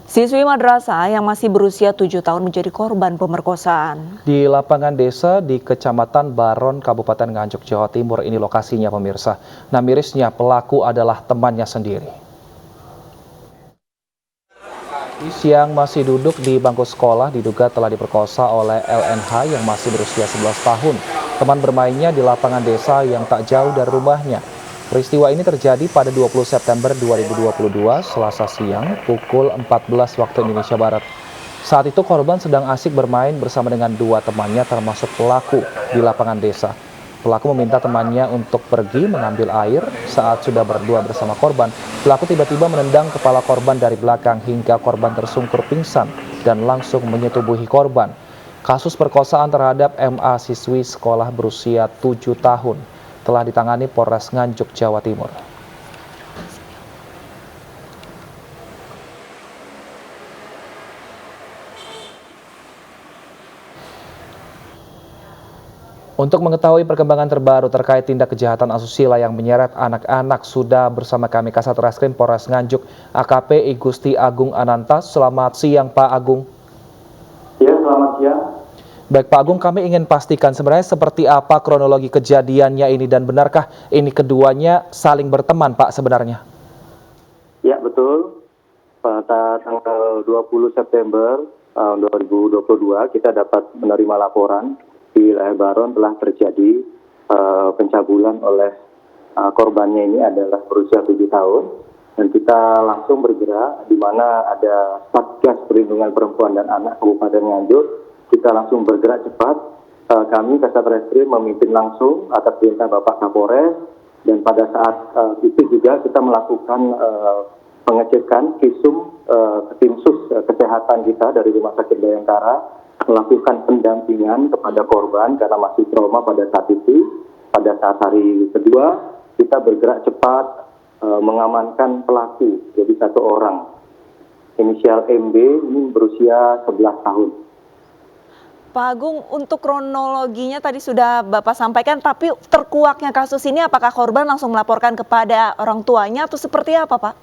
Siswi madrasah yang masih berusia 7 tahun menjadi korban pemerkosaan. Di lapangan desa di Kecamatan Baron, Kabupaten Nganjuk, Jawa Timur ini lokasinya pemirsa. Nah mirisnya pelaku adalah temannya sendiri. Yang masih duduk di bangku sekolah diduga telah diperkosa oleh LNH yang masih berusia 11 tahun. Teman bermainnya di lapangan desa yang tak jauh dari rumahnya. Peristiwa ini terjadi pada 20 September 2022, Selasa siang, pukul 14 waktu Indonesia Barat. Saat itu korban sedang asik bermain bersama dengan dua temannya termasuk pelaku di lapangan desa. Pelaku meminta temannya untuk pergi mengambil air. Saat sudah berdua bersama korban, pelaku tiba-tiba menendang kepala korban dari belakang hingga korban tersungkur pingsan dan langsung menyetubuhi korban. Kasus perkosaan terhadap MA siswi sekolah berusia 7 tahun telah ditangani Polres Nganjuk, Jawa Timur. Untuk mengetahui perkembangan terbaru terkait tindak kejahatan asusila yang menyeret anak-anak, sudah bersama kami Kasat Reskrim Polres Nganjuk, AKP Igusti Agung Anantas. Selamat siang Pak Agung. Ya, selamat siang. Baik Pak Agung, kami ingin pastikan sebenarnya seperti apa kronologi kejadiannya ini dan benarkah ini keduanya saling berteman Pak sebenarnya? Ya, betul. Pada tanggal 20 September 2022 kita dapat menerima laporan di wilayah Baron telah terjadi pencabulan oleh korbannya ini adalah berusia 7 tahun dan kita langsung bergerak di mana ada Satgas Perlindungan Perempuan dan Anak Kabupaten Nganjuk. Kita langsung bergerak cepat. Kami Kasat Reskrim memimpin langsung atas perintah Bapak Kapolres dan pada saat itu juga kita melakukan pengecekan visum tim sus kesehatan kita dari Rumah Sakit Bayangkara, melakukan pendampingan kepada korban karena masih trauma pada saat itu. Pada saat hari kedua kita bergerak cepat mengamankan pelaku, jadi satu orang inisial MB ini berusia 11 tahun. Pak Agung, untuk kronologinya tadi sudah Bapak sampaikan, tapi terkuaknya kasus ini apakah korban langsung melaporkan kepada orang tuanya atau seperti apa Pak?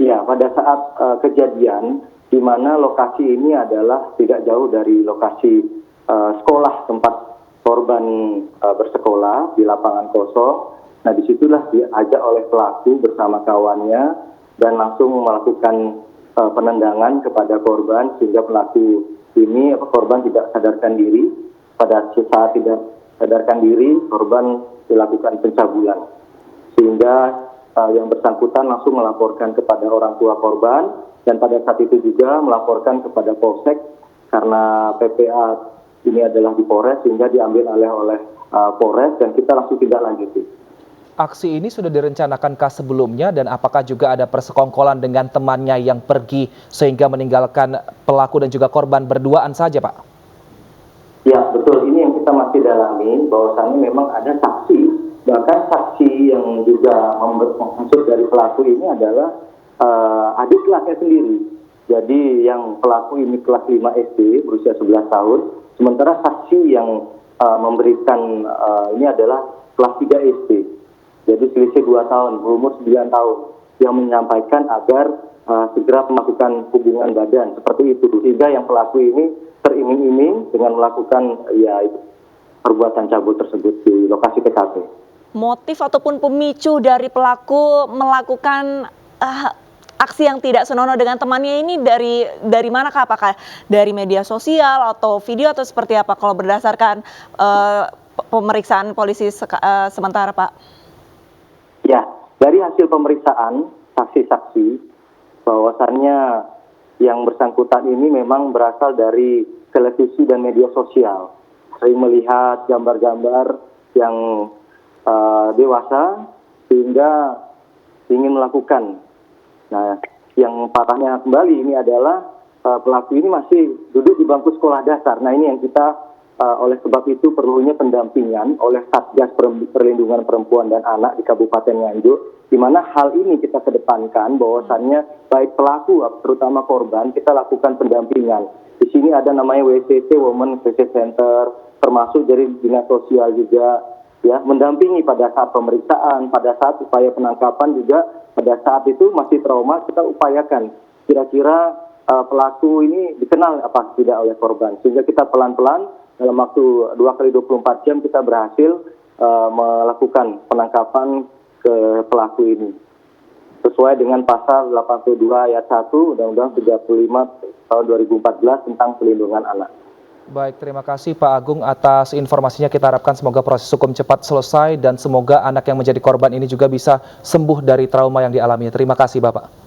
Ya, pada saat kejadian di mana lokasi ini adalah tidak jauh dari lokasi sekolah tempat korban bersekolah di lapangan kosong. Nah, disitulah diajak oleh pelaku bersama kawannya dan langsung melakukan penendangan kepada korban sehingga pelaku ini korban tidak sadarkan diri. Pada saat tidak sadarkan diri, korban dilakukan pencabulan sehingga yang bersangkutan langsung melaporkan kepada orang tua korban dan pada saat itu juga melaporkan kepada Polsek karena PPA ini adalah di Polres sehingga diambil oleh Polres dan kita langsung tidak lanjuti. Aksi ini sudah direncanakan sebelumnya dan apakah juga ada persekongkolan dengan temannya yang pergi sehingga meninggalkan pelaku dan juga korban berduaan saja Pak? Ya betul, ini yang kita masih dalami bahwasannya memang ada saksi, bahkan saksi yang juga maksud dari pelaku ini adalah adik kelasnya sendiri. Jadi yang pelaku ini kelas 5 SD berusia 11 tahun, sementara saksi yang memberikan ini adalah kelas 3 SD. Jadi selisih 2 tahun, berumur 9 tahun, yang menyampaikan agar segera melakukan hubungan badan seperti itu. Sehingga yang pelaku ini teriming-iming dengan melakukan perbuatan cabul tersebut di lokasi TKP. Motif ataupun pemicu dari pelaku melakukan aksi yang tidak senonoh dengan temannya ini dari manakah? Apakah dari media sosial atau video atau seperti apa kalau berdasarkan pemeriksaan polisi sementara Pak? Ya, dari hasil pemeriksaan saksi-saksi bahwasannya yang bersangkutan ini memang berasal dari televisi dan media sosial. Sering melihat gambar-gambar yang dewasa sehingga ingin melakukan. Nah, yang parahnya kembali ini adalah pelaku ini masih duduk di bangku sekolah dasar. Nah, ini yang kita oleh sebab itu perlunya pendampingan oleh Satgas Perlindungan Perempuan dan Anak di Kabupaten Nganjuk, di mana hal ini kita kedepankan bahwasannya baik pelaku terutama korban kita lakukan pendampingan. Di sini ada namanya WCC, Women Crisis Center, termasuk dari dinas sosial juga ya mendampingi pada saat pemeriksaan, pada saat upaya penangkapan juga pada saat itu masih trauma kita upayakan kira-kira pelaku ini dikenal apa tidak oleh korban. Sehingga kita pelan-pelan dalam waktu 2 kali 24 jam kita berhasil melakukan penangkapan ke pelaku ini. Sesuai dengan pasal 82 ayat 1 Undang-Undang 35 tahun 2014 tentang pelindungan anak. Baik, terima kasih Pak Agung atas informasinya. Kita harapkan semoga proses hukum cepat selesai dan semoga anak yang menjadi korban ini juga bisa sembuh dari trauma yang dialaminya. Terima kasih Bapak.